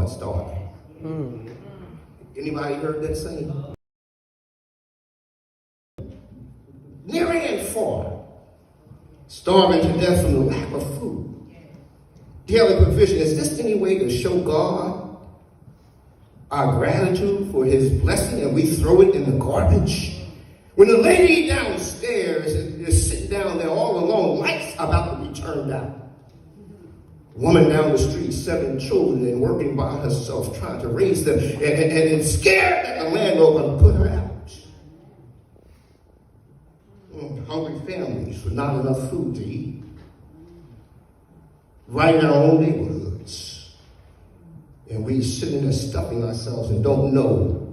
start starving. Anybody heard that saying? Near and far, starving to death from the lack of food. Daily provision. Is this any way to show God our gratitude for his blessing and we throw it in the garbage? When the lady downstairs is sitting down there all alone, lights about to be turned out. Woman down the street, 7 children and working by herself, trying to raise them, and scared that the landlord going to put her out. Hungry families with not enough food to eat. Right in our own neighborhoods. And we sitting there stuffing ourselves and don't know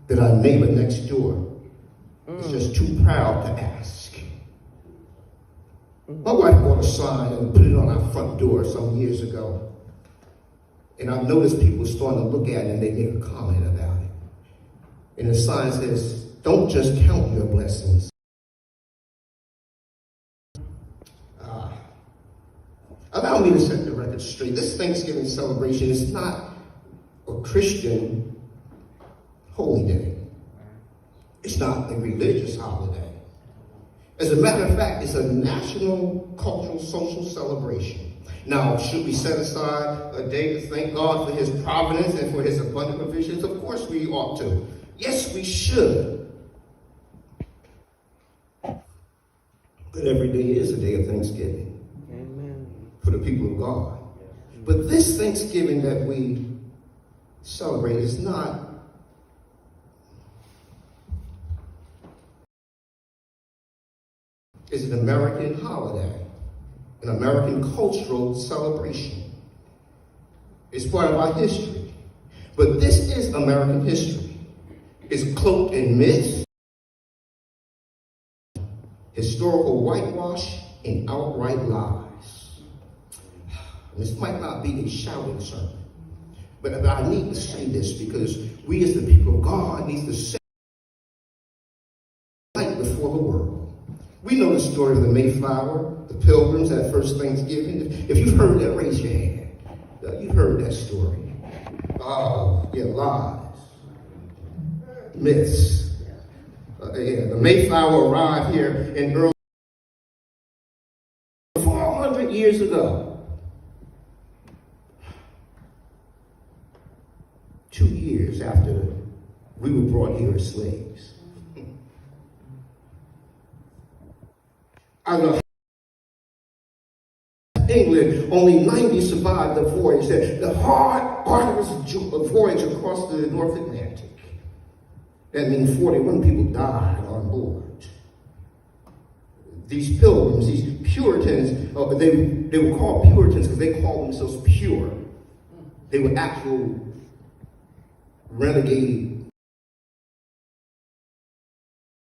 that our neighbor next door is just too proud to ask. My wife bought a sign and put it on our front door some years ago. And I've noticed people starting to look at it and they make a comment about it. And the sign says, don't just count your blessings. Allow me to set the record straight. This Thanksgiving celebration is not a Christian holy day. It's not a religious holiday. As a matter of fact, it's a national, cultural, social celebration. Now, should we set aside a day to thank God for his providence and for his abundant provisions? Of course we ought to. Yes, we should. But every day is a day of thanksgiving. Amen. For the people of God. But this Thanksgiving that we celebrate is not is an American holiday, an American cultural celebration. It's part of our history. But this is American history. It's cloaked in myth, historical whitewash, and outright lies. This might not be a shouting sermon, but I need to say this because we as the people of God need to say light before the world. We know the story of the Mayflower, the Pilgrims, that first Thanksgiving. If you've heard that, raise your hand. You've heard that story. Oh, yeah, lies. Myths. The Mayflower arrived here in early 400 years ago. 2 years after we were brought here as slaves. Out of England, only 90 survived the voyage, the hard, arduous voyage across the North Atlantic. That means 41 people died on board. These pilgrims, these Puritans, they were called Puritans because they called themselves pure. They were actual renegade